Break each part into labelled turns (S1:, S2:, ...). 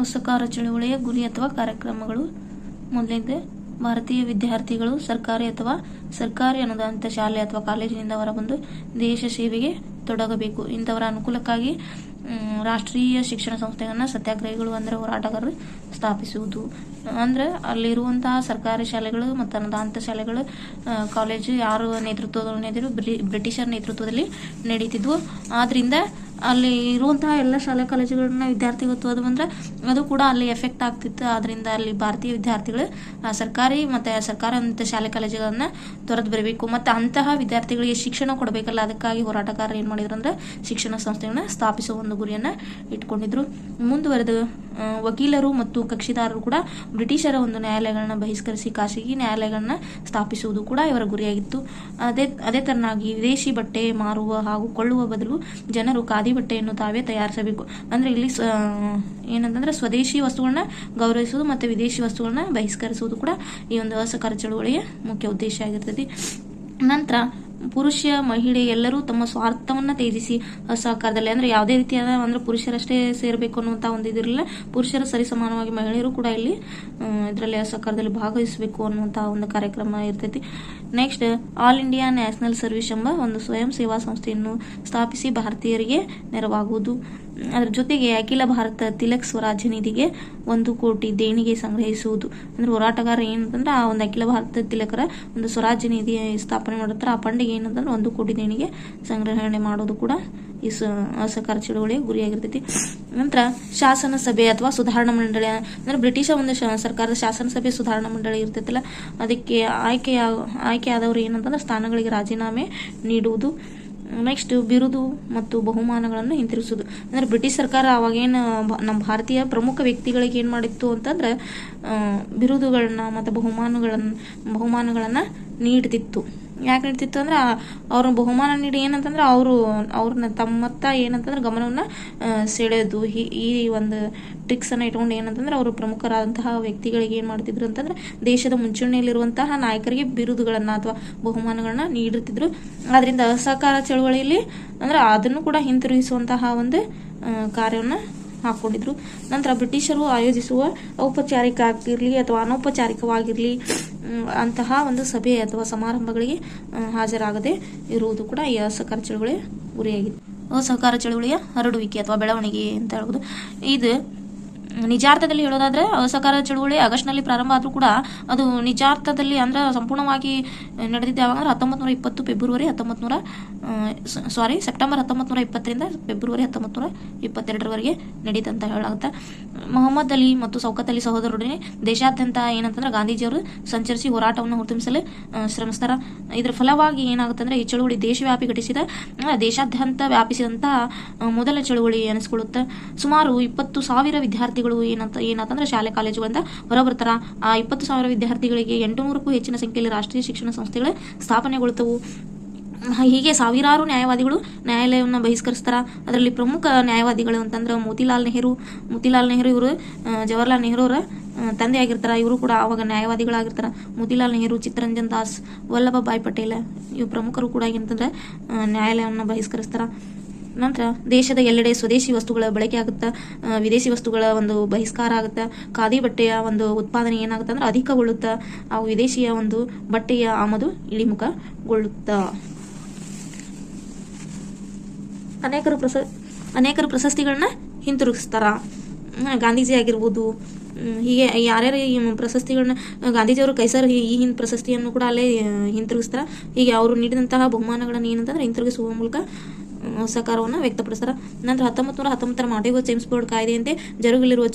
S1: ಅಸಹಕಾರ ಚಳುವಳಿಯ ಗುರಿ ಅಥವಾ ಕಾರ್ಯಕ್ರಮಗಳು. ಮೊದಲನೇದು, ಭಾರತೀಯ ವಿದ್ಯಾರ್ಥಿಗಳು ಸರ್ಕಾರಿ ಅಥವಾ ಸರ್ಕಾರಿ ಅನುದಾನಿತ ಶಾಲೆ ಅಥವಾ ಕಾಲೇಜಿನಿಂದ ಹೊರಬಂದು ದೇಶ ಸೇವೆಗೆ ತೊಡಗಬೇಕು. ಇಂಥವರ ಅನುಕೂಲಕ್ಕಾಗಿ ರಾಷ್ಟ್ರೀಯ ಶಿಕ್ಷಣ ಸಂಸ್ಥೆಗಳನ್ನ ಸತ್ಯಾಗ್ರಹಿಗಳು ಅಂದರೆ ಹೋರಾಟಗಾರರು ಸ್ಥಾಪಿಸುವುದು. ಅಂದ್ರೆ ಅಲ್ಲಿರುವಂತಹ ಸರ್ಕಾರಿ ಶಾಲೆಗಳು ಮತ್ತು ಅನುದಾನಿತ ಶಾಲೆಗಳು, ಕಾಲೇಜು ಯಾರು ನೇತೃತ್ವದಲ್ಲಿ ಬ್ರಿಟಿಷರ್ ನೇತೃತ್ವದಲ್ಲಿ ನಡೀತಿದ್ವು. ಆದ್ರಿಂದ ಅಲ್ಲಿ ಇರುವಂತಹ ಎಲ್ಲ ಶಾಲಾ ಕಾಲೇಜುಗಳನ್ನ ವಿದ್ಯಾರ್ಥಿಗಳು ಬಂದ್ರೆ ಅದು ಕೂಡ ಅಲ್ಲಿ ಎಫೆಕ್ಟ್ ಆಗ್ತಿತ್ತು. ಆದ್ರಿಂದ ಅಲ್ಲಿ ಭಾರತೀಯ ವಿದ್ಯಾರ್ಥಿಗಳು ಸರ್ಕಾರಿ ಮತ್ತು ಸರ್ಕಾರಾನ್ವಿತ ಶಾಲೆ ಕಾಲೇಜುಗಳನ್ನ ತೊರೆದು ಬರಬೇಕು. ಮತ್ತು ಅಂತಹ ವಿದ್ಯಾರ್ಥಿಗಳಿಗೆ ಶಿಕ್ಷಣ ಕೊಡಬೇಕಲ್ಲ, ಅದಕ್ಕಾಗಿ ಹೋರಾಟಗಾರರು ಏನು ಮಾಡಿದ್ರು ಅಂದ್ರೆ ಶಿಕ್ಷಣ ಸಂಸ್ಥೆಗಳನ್ನ ಸ್ಥಾಪಿಸುವ ಒಂದು ಗುರಿಯನ್ನ ಇಟ್ಕೊಂಡಿದ್ರು. ಮುಂದುವರೆದು ವಕೀಲರು ಮತ್ತು ಕಕ್ಷಿದಾರರು ಕೂಡ ಬ್ರಿಟಿಷರ ಒಂದು ನ್ಯಾಯಾಲಯಗಳನ್ನ ಬಹಿಷ್ಕರಿಸಿ ಖಾಸಗಿ ನ್ಯಾಯಾಲಯಗಳನ್ನ ಸ್ಥಾಪಿಸುವುದು ಕೂಡ ಇವರ ಗುರಿಯಾಗಿತ್ತು. ಅದೇ ತರನಾಗಿ ವಿದೇಶಿ ಬಟ್ಟೆ ಮಾರುವ ಹಾಗೂ ಕೊಳ್ಳುವ ಬದಲು ಜನರು ಖಾದಿ ಬಟ್ಟೆಯನ್ನು ತಾವೇ ತಯಾರಿಸಬೇಕು. ಅಂದ್ರೆ ಇಲ್ಲಿ ಏನಂತಂದ್ರೆ ಸ್ವದೇಶಿ ವಸ್ತುಗಳನ್ನ ಗೌರವಿಸುವುದು ಮತ್ತು ವಿದೇಶಿ ವಸ್ತುಗಳನ್ನ ಬಹಿಷ್ಕರಿಸುವುದು ಕೂಡ ಈ ಒಂದು ಅಸಹಕಾರ ಚಳುವಳಿಯ ಮುಖ್ಯ ಉದ್ದೇಶ ಆಗಿರ್ತದೆ. ನಂತರ ಪುರುಷ ಮಹಿಳೆ ಎಲ್ಲರೂ ತಮ್ಮ ಸ್ವಾರ್ಥವನ್ನ ತ್ಯಜಿಸಿ ಅಸಹಕಾರದಲ್ಲಿ, ಅಂದ್ರೆ ಯಾವುದೇ ರೀತಿಯಾದ ಅಂದ್ರೆ ಪುರುಷರಷ್ಟೇ ಸೇರಬೇಕು ಅನ್ನುವಂತ ಒಂದು ಇದಿರಲಿಲ್ಲ, ಪುರುಷರ ಸರಿಸಮಾನವಾಗಿ ಮಹಿಳೆಯರು ಕೂಡ ಇಲ್ಲಿ ಇದರಲ್ಲಿ ಅಸಹಕಾರದಲ್ಲಿ ಭಾಗವಹಿಸಬೇಕು ಅನ್ನುವಂತ ಒಂದು ಕಾರ್ಯಕ್ರಮ ಇರ್ತೈತಿ. Next, all India national service ಎಂಬ ಒಂದು ಸ್ವಯಂ ಸೇವಾ ಸಂಸ್ಥೆಯನ್ನು ಸ್ಥಾಪಿಸಿ ಭಾರತೀಯರಿಗೆ ನೆರವಾಗುವುದು. ಅದರ ಜೊತೆಗೆ ಅಖಿಲ ಭಾರತ ತಿಲಕ್ ಸ್ವರಾಜ್ಯ ನಿಧಿಗೆ 1 ಕೋಟಿ ದೇಣಿಗೆ ಸಂಗ್ರಹಿಸುವುದು. ಅಂದ್ರೆ ಹೋರಾಟಗಾರ ಏನಂತಂದ್ರೆ ಆ ಒಂದು ಅಖಿಲ ಭಾರತ ತಿಲಕರ ಒಂದು ಸ್ವರಾಜ್ಯ ನಿಧಿ ಸ್ಥಾಪನೆ ಮಾಡಿರ್ತಾರೆ, ಆ ಫಂಡಿಗೆ ಏನಂತಂದ್ರೆ 1 ಕೋಟಿ ದೇಣಿಗೆ ಸಂಗ್ರಹಣೆ ಮಾಡೋದು ಕೂಡ ಈ ಅಸಹಕಾರ ಚಳುವಳಿಯ ಗುರಿಯಾಗಿರ್ತೈತಿ. ನಂತರ ಶಾಸನ ಸಭೆ ಅಥವಾ ಸುಧಾರಣಾ ಮಂಡಳಿ, ಅಂದ್ರೆ ಬ್ರಿಟಿಷ ಒಂದು ಸರ್ಕಾರದ ಶಾಸನ ಸಭೆ ಸುಧಾರಣಾ ಮಂಡಳಿ ಇರ್ತೈತಲ್ಲ, ಅದಕ್ಕೆ ಆಯ್ಕೆಯಾದವರು ಏನಂತಂದ್ರೆ ಸ್ಥಾನಗಳಿಗೆ ರಾಜೀನಾಮೆ ನೀಡುವುದು. ನೆಕ್ಸ್ಟ್, ಬಿರುದು ಮತ್ತು ಬಹುಮಾನಗಳನ್ನು ಹಿಂತಿರುಗಿಸುವುದು. ಅಂದ್ರೆ ಬ್ರಿಟಿಷ್ ಸರ್ಕಾರ ಅವಾಗೇನು ನಮ್ಮ ಭಾರತೀಯ ಪ್ರಮುಖ ವ್ಯಕ್ತಿಗಳಿಗೆ ಏನ್ ಮಾಡಿತ್ತು ಅಂತಂದ್ರೆ ಬಿರುದುಗಳನ್ನ ಮತ್ತು ಬಹುಮಾನಗಳನ್ನ ನೀಡ್ತಿತ್ತು. ಯಾಕೆ ನೀಡ್ತಿತ್ತು ಅಂದ್ರೆ ಅವ್ರ ಬಹುಮಾನ ನೀಡಿ ಏನಂತಂದ್ರೆ ಅವ್ರನ್ನ ತಮ್ಮತ್ತ ಏನಂತಂದ್ರೆ ಗಮನವನ್ನ ಸೆಳೆದು ಈ ಒಂದು ಟ್ರಿಕ್ಸ್ ಅನ್ನ ಇಟ್ಕೊಂಡು ಏನಂತಂದ್ರೆ ಅವರು ಪ್ರಮುಖರಾದಂತಹ ವ್ಯಕ್ತಿಗಳಿಗೆ ಏನ್ ಮಾಡ್ತಿದ್ರು ಅಂತಂದ್ರೆ ದೇಶದ ಮುಂಚೂಣಿಯಲ್ಲಿರುವಂತಹ ನಾಯಕರಿಗೆ ಬಿರುದುಗಳನ್ನ ಅಥವಾ ಬಹುಮಾನಗಳನ್ನ ನೀಡುತ್ತಿದ್ರು. ಆದ್ರಿಂದ ಅಸಹಕಾರ ಚಳವಳಿಯಲ್ಲಿ ಅಂದ್ರೆ ಅದನ್ನು ಕೂಡ ಹಿಂತಿರುಗಿಸುವಂತಹ ಒಂದು ಕಾರ್ಯವನ್ನ ಹಾಕೊಂಡಿದ್ರು. ನಂತರ ಬ್ರಿಟಿಷರು ಆಯೋಜಿಸುವ ಔಪಚಾರಿಕ ಆಗಿರ್ಲಿ ಅಥವಾ ಅನೌಪಚಾರಿಕವಾಗಿರ್ಲಿ ಅಂತಹ ಒಂದು ಸಭೆ ಅಥವಾ ಸಮಾರಂಭಗಳಿಗೆ ಹಾಜರಾಗದೆ ಇರುವುದು ಕೂಡ ಈ ಅಸಹಕಾರ ಚಳವಳಿಯ ಗುರಿಯಾಗಿದೆ. ಅಸಹಕಾರ ಚಳವಳಿಯ ಹರಡುವಿಕೆ ಅಥವಾ ಬೆಳವಣಿಗೆ ಅಂತ ಹೇಳ್ಬೋದು. ಇದು ನಿಜಾರ್ಥದಲ್ಲಿ ಹೇಳೋದಾದ್ರೆ ಅಸಹಕಾರ ಚಳುವಳಿ ಆಗಸ್ಟ್ನಲ್ಲಿ ಪ್ರಾರಂಭ ಆದ್ರೂ ಕೂಡ ಅದು ನಿಜಾರ್ಥದಲ್ಲಿ ಅಂದ್ರೆ ಸಂಪೂರ್ಣವಾಗಿ ನಡೆದಿದ್ದು ಯಾವಾಗ ಅಂದ್ರೆ ಸೆಪ್ಟೆಂಬರ್ 1920ರಿಂದ ಫೆಬ್ರವರಿ 1922ರವರೆಗೆ ನಡೀತಂತ ಹೇಳಾಗುತ್ತೆ. ಮೊಹಮ್ಮದ್ ಅಲಿ ಮತ್ತು ಸೌಕತ್ ಅಲಿ ಸಹೋದರರೊಡನೆ ದೇಶಾದ್ಯಂತ ಏನಂತಂದ್ರೆ ಗಾಂಧೀಜಿಯವರು ಸಂಚರಿಸಿ ಹೋರಾಟವನ್ನು ಹುಟ್ಟುಂಬಿಸಲು ಶ್ರಮಿಸ್ತಾರ. ಇದರ ಫಲವಾಗಿ ಏನಾಗುತ್ತೆ ಅಂದ್ರೆ ಈ ಚಳುವಳಿ ದೇಶಾದ್ಯಂತ ವ್ಯಾಪಿಸಿದಂತಹ ಮೊದಲ ಚಳುವಳಿ ಅನಿಸ್ಕೊಳ್ಳುತ್ತೆ. ಸುಮಾರು 20,000 ವಿದ್ಯಾರ್ಥಿಗಳು ಏನಾತಂದ್ರೆ ಶಾಲೆ ಕಾಲೇಜುಗಳಿಂದ ಹೊರಬರ್ತಾರ. ಆ 20,000 ವಿದ್ಯಾರ್ಥಿಗಳಿಗೆ 800ಕ್ಕೂ ಹೆಚ್ಚಿನ ಸಂಖ್ಯೆಯಲ್ಲಿ ರಾಷ್ಟ್ರೀಯ ಶಿಕ್ಷಣ ಸಂಸ್ಥೆಗಳು ಸ್ಥಾಪನೆಗೊಳ್ಳುತ್ತವು. ಹೀಗೆ ಸಾವಿರಾರು ನ್ಯಾಯವಾದಿಗಳು ನ್ಯಾಯಾಲಯವನ್ನು ಬಹಿಷ್ಕರಿಸ್ತಾರ. ಅದರಲ್ಲಿ ಪ್ರಮುಖ ನ್ಯಾಯವಾದಿಗಳು ಅಂತಂದ್ರೆ ಮೋತಿಲಾಲ್ ನೆಹರು ಇವರು ಜವಾಹರ್ಲಾಲ್ ನೆಹರು ಅವರ ತಂದೆ ಆಗಿರ್ತಾರ. ಇವರು ಕೂಡ ಅವಾಗ ನ್ಯಾಯವಾದಿಗಳಾಗಿರ್ತಾರ. ಮೋತಿಲಾಲ್ ನೆಹರು, ಚಿತ್ತರಂಜನ್ ದಾಸ್, ವಲ್ಲಭಭಾಯ್ ಪಟೇಲ್ ಇವು ಪ್ರಮುಖರು ಕೂಡ ಏನಂತಂದ್ರೆ ನ್ಯಾಯಾಲಯವನ್ನು ಬಹಿಷ್ಕರಿಸ್ತಾರ. ನಂತರ ದೇಶದ ಎಲ್ಲೆಡೆ ಸ್ವದೇಶಿ ವಸ್ತುಗಳ ಬಳಕೆ ಆಗುತ್ತಾ, ವಿದೇಶಿ ವಸ್ತುಗಳ ಒಂದು ಬಹಿಷ್ಕಾರ ಆಗುತ್ತಾ, ಖಾದಿ ಬಟ್ಟೆಯ ಒಂದು ಉತ್ಪಾದನೆ ಏನಾಗುತ್ತೆ ಅಂದ್ರೆ ಅಧಿಕಗೊಳ್ಳುತ್ತಾ, ಆ ವಿದೇಶಿಯ ಒಂದು ಬಟ್ಟೆಯ ಆಮದು ಇಳಿಮುಖಗೊಳ್ಳುತ್ತಾ. ಅನೇಕರು ಪ್ರಶಸ್ತಿಗಳನ್ನ ಹಿಂತಿರುಗಿಸ್ತಾರ. ಗಾಂಧೀಜಿ ಆಗಿರ್ಬೋದು, ಹೀಗೆ ಯಾರ್ಯಾರು ಈ ಪ್ರಶಸ್ತಿಗಳನ್ನ ಗಾಂಧೀಜಿಯವರು ಕೈಸರ್ ಈ ಪ್ರಶಸ್ತಿಯನ್ನು ಕೂಡ ಅಲ್ಲೇ ಹಿಂತಿರುಗಿಸ್ತಾರ. ಹೀಗೆ ಅವರು ನೀಡಿದಂತಹ ಬಹುಮಾನಗಳನ್ನ ಏನಂತಂದ್ರೆ ಹಿಂತಿರುಗಿಸುವ ಮೂಲಕ ಸಹಕಾರವನ್ನು ವ್ಯಕ್ತಪಡಿಸ್ತಾರ. ನಂತರ 1919 ಮಾಂಟೇಗೊ ಚೇಮ್ಸ್ಫೋರ್ಡ್ ಕಾಯ್ದೆಯಂತೆ ಜರುಗಲಿರುವ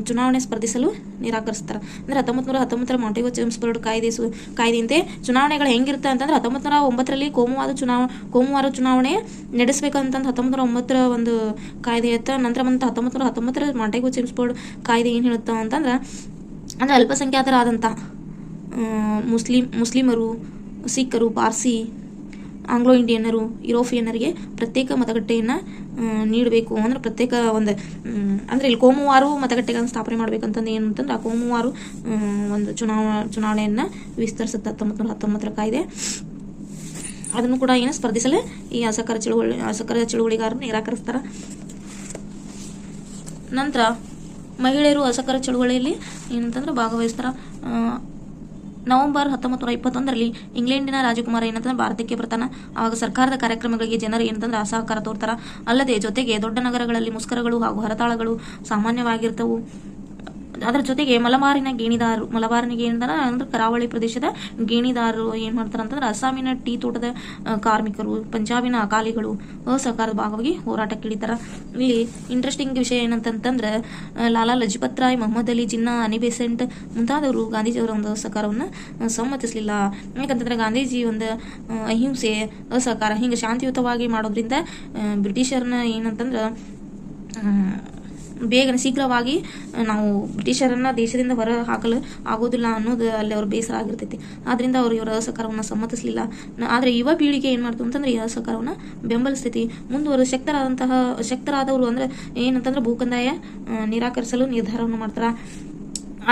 S1: ಚುನಾವಣೆ ಸ್ಪರ್ಧಿಸಲು ನಿರಾಕರಿಸ್ತಾರೆ. ಅಂದ್ರೆ 1919 ಮಾಂಟೇಗೊ ಚೇಮ್ಸ್ಫೋರ್ಡ್ ಕಾಯ್ದೆಯಂತೆ ಚುನಾವಣೆಗಳು ಹೆಂಗಿರುತ್ತೆ ಅಂತಂದ್ರೆ 1909ರಲ್ಲಿ ಕೋಮುವಾರ ಚುನಾವಣೆ ನಡೆಸಬೇಕಂತ 1909 ಒಂದು ಕಾಯ್ದೆ ಇತ್ತ. ನಂತರ 1919 ಮಾಂಟೇಗೊ ಚೇಮ್ಸ್ಫೋರ್ಡ್ ಕಾಯ್ದೆ ಏನ್ ಹೇಳುತ್ತ ಅಂತಂದ್ರೆ ಅಂದ್ರೆ ಅಲ್ಪಸಂಖ್ಯಾತರಾದಂಥ ಮುಸ್ಲಿಮರು, ಸಿಖ್ಖರು, ಪಾರ್ಸಿ, ಆಂಗ್ಲೋ ಇಂಡಿಯನ್ನರು, ಯುರೋಪಿಯನ್ನರಿಗೆ ಪ್ರತ್ಯೇಕ ಮತಗಟ್ಟೆಯನ್ನ ನೀಡಬೇಕು. ಅಂದ್ರೆ ಪ್ರತ್ಯೇಕ ಒಂದು ಅಂದ್ರೆ ಇಲ್ಲಿ ಕೋಮುವಾರು ಮತಗಟ್ಟೆಗಳನ್ನು ಸ್ಥಾಪನೆ ಮಾಡ್ಬೇಕಂತಂದು ಏನು ಅಂತಂದ್ರೆ ಆ ಕೋಮುವಾರು ಒಂದು ಚುನಾವಣೆಯನ್ನ ವಿಸ್ತರಿಸುತ್ತೆ 1919 ಕಾಯ್ದೆ. ಅದನ್ನು ಕೂಡ ಏನು ಸ್ಪರ್ಧಿಸಲು ಈ ಅಸಹಕಾರ ಚಳುವಳಿಗಾರರು ನಿರಾಕರಿಸ್ತಾರ. ನಂತರ ಮಹಿಳೆಯರು ಅಸಹಕಾರ ಚಳುವಳಿಯಲ್ಲಿ ಏನಂತಂದ್ರೆ ಭಾಗವಹಿಸ್ತಾರೆ. ನವೆಂಬರ್ 1921ರಲ್ಲಿ ಇಂಗ್ಲೆಂಡಿನ ರಾಜಕುಮಾರ ಏನಂತಂದ್ರೆ ಭಾರತಕ್ಕೆ ಬರ್ತಾನೆ. ಆವಾಗ ಸರ್ಕಾರದ ಕಾರ್ಯಕ್ರಮಗಳಿಗೆ ಜನರು ಏನಂತಂದ್ರೆ ಅಸಹಕಾರ ತೋರ್ತಾರ. ಅಲ್ಲದೆ ಜೊತೆಗೆ ದೊಡ್ಡ ನಗರಗಳಲ್ಲಿ ಮುಸ್ಕರಗಳು ಹಾಗೂ ಹರತಾಳಗಳು ಸಾಮಾನ್ಯವಾಗಿರ್ತವು. ಅದರ ಜೊತೆಗೆ ಮಲಬಾರಿನ ಗೇಣಿದಾರ ಅಂದ್ರೆ ಕರಾವಳಿ ಪ್ರದೇಶದ ಗೇಣಿದಾರರು ಏನ್ ಮಾಡ್ತಾರ ಅಂತಂದ್ರೆ ಅಸ್ಸಾಮಿನ ಟೀ ತೋಟದ ಕಾರ್ಮಿಕರು, ಪಂಜಾಬಿನ ಅಕಾಲಿಗಳು ಅಸಹಕಾರದ ಭಾಗವಾಗಿ ಹೋರಾಟಕ್ಕಿಳಿತಾರ. ಇಲ್ಲಿ ಇಂಟ್ರೆಸ್ಟಿಂಗ್ ವಿಷಯ ಏನಂತಂದ್ರೆ ಲಾಲಾ ಲಜಪತ್ ರಾಯ್, ಮೊಹಮ್ಮದ್ ಅಲಿ ಜಿನ್ನಾ, ಅನಿ ಬೆಸೆಂಟ್ ಮುಂತಾದವರು ಗಾಂಧೀಜಿಯವರ ಒಂದು ಅಸಹಕಾರವನ್ನು ಸಮ್ಮತಿಸಲಿಲ್ಲ. ಯಾಕಂತಂದ್ರೆ ಗಾಂಧೀಜಿ ಒಂದು ಅಹಿಂಸೆ, ಅಸಹಕಾರ ಹಿಂಗೆ ಶಾಂತಿಯುತವಾಗಿ ಮಾಡೋದ್ರಿಂದ ಬ್ರಿಟಿಷರ್ನ ಏನಂತಂದ್ರೆ ಬೇಗನೆ ಶೀಘ್ರವಾಗಿ ನಾವು ಬ್ರಿಟಿಷರನ್ನ ದೇಶದಿಂದ ಹೊರ ಹಾಕಲು ಆಗೋದಿಲ್ಲ ಅನ್ನೋದು ಅಲ್ಲಿ ಅವ್ರ ಬೇಸರ ಆಗಿರ್ತೈತಿ. ಆದ್ರಿಂದ ಅವರು ಇವರ ಅಸಹಕಾರವನ್ನು ಸಮ್ಮತಿಸಲಿಲ್ಲ. ಆದ್ರೆ ಯುವ ಪೀಳಿಗೆ ಏನ್ ಮಾಡ್ತು ಅಂತಂದ್ರೆ ಈ ಅಸಹಕಾರವನ್ನು ಬೆಂಬಲಿಸ್ತೈತಿ. ಮುಂದುವರೆದ ಶಕ್ತರಾದವರು ಅಂದ್ರೆ ಏನಂತಂದ್ರೆ ಭೂಕಂದಾಯ ನಿರಾಕರಿಸಲು ನಿರ್ಧಾರವನ್ನು ಮಾಡ್ತಾರ.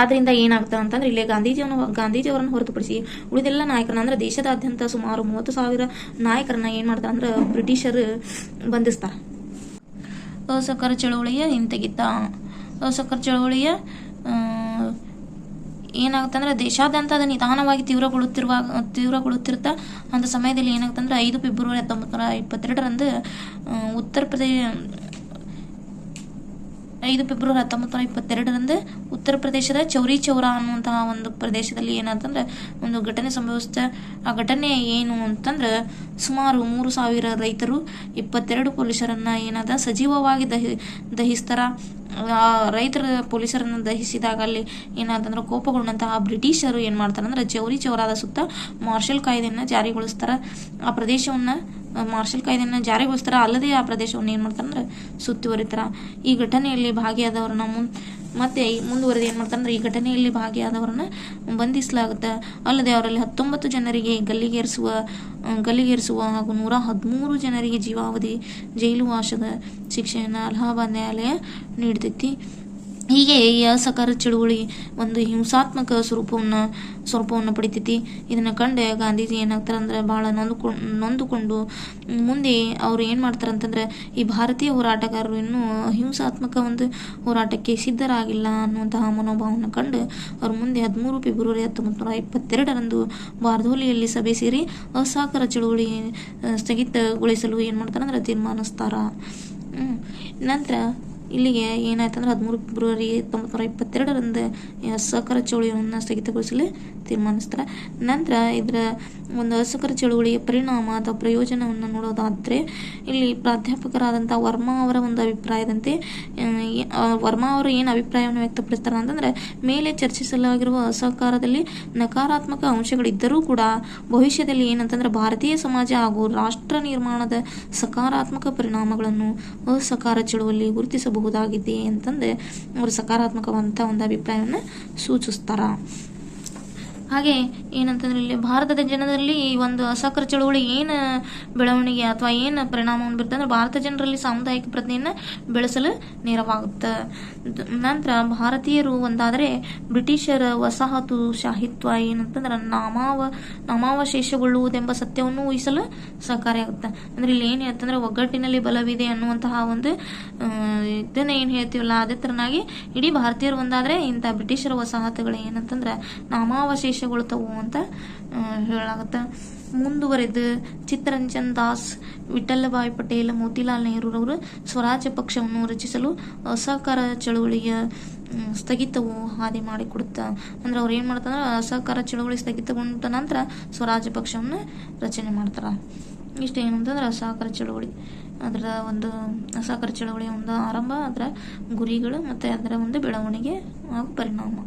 S1: ಆದ್ರಿಂದ ಏನಾಗ್ತದೆ ಅಂತಂದ್ರೆ ಇಲ್ಲಿ ಗಾಂಧೀಜಿಯವರನ್ನು ಹೊರತುಪಡಿಸಿ ಉಳಿದೆಲ್ಲ ನಾಯಕರನ್ನ ಅಂದ್ರೆ ದೇಶದಾದ್ಯಂತ ಸುಮಾರು 30,000 ನಾಯಕರನ್ನ ಏನ್ ಮಾಡ್ತಾರ ಅಂದ್ರೆ ಬ್ರಿಟಿಷರು ಬಂಧಿಸ್ತಾರ. ಅಸಹಕಾರ ಚಳವಳಿಯ ಹಿಂತೆಗೆತ. ಅಸಹಕಾರ ಚಳವಳಿಯ ಏನಾಗುತ್ತಂದ್ರೆ ದೇಶಾದ್ಯಂತ ಅದು ನಿಧಾನವಾಗಿ ತೀವ್ರಗೊಳ್ಳುತ್ತಿರುತ್ತ ಅಂತ ಸಮಯದಲ್ಲಿ ಏನಾಗುತ್ತಂದ್ರೆ 5 ಫೆಬ್ರವರಿ 1922ರಂದು ಉತ್ತರ ಪ್ರದೇಶದ ಚೌರಿ ಚೌರಾ ಅನ್ನುವಂತಹ ಒಂದು ಪ್ರದೇಶದಲ್ಲಿ ಏನಂತಂದ್ರೆ ಒಂದು ಘಟನೆ ಸಂಭವಿಸುತ್ತೆ. ಆ ಘಟನೆ ಏನು ಅಂತಂದ್ರೆ ಸುಮಾರು 3,000 ರೈತರು 22 ಪೊಲೀಸರನ್ನ ಏನಾದ ಸಜೀವವಾಗಿ ದಹಿಸ್ತಾರ. ರೈತರ ಪೊಲೀಸರನ್ನು ದಹಿಸಿದಾಗ ಅಲ್ಲಿ ಏನಾದಂದ್ರೆ ಕೋಪಗೊಂಡಂತಹ ಬ್ರಿಟಿಷರು ಏನ್ ಮಾಡ್ತಾರಂದ್ರೆ ಚೌರಿ ಚೌರಾದ ಸುತ್ತ ಮಾರ್ಷಲ್ ಕಾಯ್ದೆಯನ್ನ ಜಾರಿಗೊಳಿಸ್ತಾರ. ಆ ಪ್ರದೇಶವನ್ನ ಮಾರ್ಷಲ್ ಕಾಯ್ದೆಯನ್ನ ಜಾರಿಗೊಳಿಸ್ತಾರ. ಅಲ್ಲದೆ ಆ ಪ್ರದೇಶವನ್ನು ಏನ್ ಮಾಡ್ತಾರಂದ್ರೆ ಸುತ್ತುವರಿತಾರ. ಈ ಘಟನೆಯಲ್ಲಿ ಭಾಗಿಯಾದವರನ್ನ ಮತ್ತೆ ಮುಂದುವರೆದು ಏನ್ ಮಾಡ್ತಾರಂದ್ರೆ ಈ ಘಟನೆಯಲ್ಲಿ ಭಾಗಿಯಾದವರನ್ನ ಬಂಧಿಸಲಾಗುತ್ತೆ. ಅಲ್ಲದೆ ಅವರಲ್ಲಿ 19 ಜನರಿಗೆ ಗಲ್ಲಿಗೇರಿಸುವ ಹಾಗೂ 113 ಜನರಿಗೆ ಜೀವಾವಧಿ ಜೈಲುವಾಸದ ಶಿಕ್ಷೆಯನ್ನು ಅಲಹಾಬಾದ್ ನ್ಯಾಯಾಲಯ ನೀಡ್ತೈತಿ. ಹೀಗೆ ಈ ಅಸಹಕಾರ ಚಳುವಳಿ ಒಂದು ಹಿಂಸಾತ್ಮಕ ಸ್ವರೂಪವನ್ನು ಪಡಿತೈತಿ. ಇದನ್ನ ಕಂಡು ಗಾಂಧೀಜಿ ಏನಾಗ್ತಾರೆ ಅಂದ್ರೆ ಬಹಳ ನೊಂದುಕೊಂಡು ಮುಂದೆ ಅವ್ರು ಏನ್ ಮಾಡ್ತಾರಂತಂದ್ರೆ ಈ ಭಾರತೀಯ ಹೋರಾಟಗಾರರು ಇನ್ನೂ ಹಿಂಸಾತ್ಮಕ ಒಂದು ಹೋರಾಟಕ್ಕೆ ಸಿದ್ಧರಾಗಿಲ್ಲ ಅನ್ನುವಂತಹ ಮನೋಭಾವವನ್ನು ಕಂಡು ಅವ್ರು ಮುಂದೆ 13 ಫೆಬ್ರವರಿ 1922ರಂದು ಬಾರ್ದೋಲಿಯಲ್ಲಿ ಸಭೆ ಸೇರಿ ಅಸಹಕಾರ ಚಳುವಳಿ ಸ್ಥಗಿತಗೊಳಿಸಲು ಏನ್ ಮಾಡ್ತಾರಂದ್ರೆ ತೀರ್ಮಾನಿಸ್ತಾರ. ನಂತರ ಇಲ್ಲಿಗೆ ಏನಾಯ್ತಂದ್ರೆ 13 ಫೆಬ್ರವರಿ 1922ರಂದು ಅಸಹಕಾರ ಚಳುವಳಿಯನ್ನು ಸ್ಥಗಿತಗೊಳಿಸಲು ತೀರ್ಮಾನಿಸ್ತಾರೆ. ನಂತರ ಇದರ ಒಂದು ಅಸಹಕಾರ ಚಳುವಳಿಯ ಪರಿಣಾಮ ಅಥವಾ ಪ್ರಯೋಜನವನ್ನು ನೋಡೋದಾದ್ರೆ ಇಲ್ಲಿ ಪ್ರಾಧ್ಯಾಪಕರಾದಂಥ ವರ್ಮಾ ಅವರ ಒಂದು ಅಭಿಪ್ರಾಯದಂತೆ ವರ್ಮಾ ಅವರು ಏನು ಅಭಿಪ್ರಾಯವನ್ನು ವ್ಯಕ್ತಪಡಿಸ್ತಾರೆ ಅಂತಂದ್ರೆ ಮೇಲೆ ಚರ್ಚಿಸಲಾಗಿರುವ ಅಸಹಕಾರದಲ್ಲಿ ನಕಾರಾತ್ಮಕ ಅಂಶಗಳಿದ್ದರೂ ಕೂಡ ಭವಿಷ್ಯದಲ್ಲಿ ಏನಂತಂದ್ರೆ ಭಾರತೀಯ ಸಮಾಜ ಹಾಗೂ ರಾಷ್ಟ್ರ ನಿರ್ಮಾಣದ ಸಕಾರಾತ್ಮಕ ಪರಿಣಾಮಗಳನ್ನು ಅಸಹಕಾರ ಚಳುವಳಿ ಗುರುತಿಸಬಹುದಾಗಿದೆ ಅಂತಂದ್ರೆ ಅವರು ಸಕಾರಾತ್ಮಕವಂತ ಒಂದು ಅಭಿಪ್ರಾಯವನ್ನು ಸೂಚಿಸ್ತಾರ. ಹಾಗೆ ಏನಂತಂದ್ರೆ ಇಲ್ಲಿ ಭಾರತದ ಜನರಲ್ಲಿ ಈ ಒಂದು ಅಸಹಕಾರ ಚಳುವಳಿ ಏನು ಬೆಳವಣಿಗೆ ಅಥವಾ ಏನು ಪರಿಣಾಮವನ್ನು ಬೀರುತ್ತೆ ಅಂದ್ರೆ ಭಾರತ ಜನರಲ್ಲಿ ಸಾಮುದಾಯಿಕ ಪ್ರಜ್ಞೆಯನ್ನು ಬೆಳೆಸಲು ನೆರವಾಗುತ್ತೆ. ನಂತರ ಭಾರತೀಯರು ಒಂದಾದರೆ ಬ್ರಿಟಿಷರ ವಸಾಹತು ಶಾಹಿತ್ವ ಏನಂತಂದ್ರೆ ನಾಮಾವಶೇಷಗೊಳ್ಳುವುದೆಂಬ ಸತ್ಯವನ್ನು ಊಹಿಸಲು ಸಹಕಾರಿಯಾಗುತ್ತೆ. ಅಂದ್ರೆ ಇಲ್ಲಿ ಏನು ಹೇಳ್ತಂದ್ರೆ ಒಗ್ಗಟ್ಟಿನಲ್ಲಿ ಬಲವಿದೆ ಅನ್ನುವಂತಹ ಒಂದು ಇದನ್ನ ಏನು ಹೇಳ್ತೀವಲ್ಲ ಅದೇ ತರನಾಗಿ ಇಡೀ ಭಾರತೀಯರು ಒಂದಾದ್ರೆ ಇಂಥ ಬ್ರಿಟಿಷರ ವಸಾಹತುಗಳು ಏನಂತಂದ್ರೆ ನಾಮಾವಶೇಷಗೊಳ್ತವು ಅಂತ ಹೇಳಲಾಗುತ್ತೆ. ಮುಂದುವರೆದು ಚಿತ್ತರಂಜನ್ ದಾಸ್, ವಿಠಲಭಾಯ್ ಪಟೇಲ್, ಮೋತಿಲಾಲ್ ನೆಹರೂರವರು ಸ್ವರಾಜ್ಯ ಪಕ್ಷವನ್ನು ರಚಿಸಲು ಅಸಹಕಾರ ಚಳುವಳಿಯ ಸ್ಥಗಿತವು ಹಾದಿ ಮಾಡಿಕೊಡುತ್ತ. ಅಂದ್ರೆ ಅವ್ರು ಏನ್ ಮಾಡ್ತಾರೆ ಅಸಹಕಾರ ಚಳುವಳಿ ಸ್ಥಗಿತಗೊಂಡ ನಂತರ ಸ್ವರಾಜ್ಯ ಪಕ್ಷವನ್ನು ರಚನೆ ಮಾಡ್ತಾರ. ಇಷ್ಟ ಏನಂತಂದ್ರೆ ಅಸಹಕಾರ ಚಳುವಳಿ ಅದರ ಒಂದು ಅಸಹಕಾರ ಚಳುವಳಿಯ ಒಂದು ಆರಂಭ, ಅದರ ಗುರಿಗಳು ಮತ್ತು ಅದರ ಒಂದು ಬೆಳವಣಿಗೆ ಹಾಗೂ ಪರಿಣಾಮ.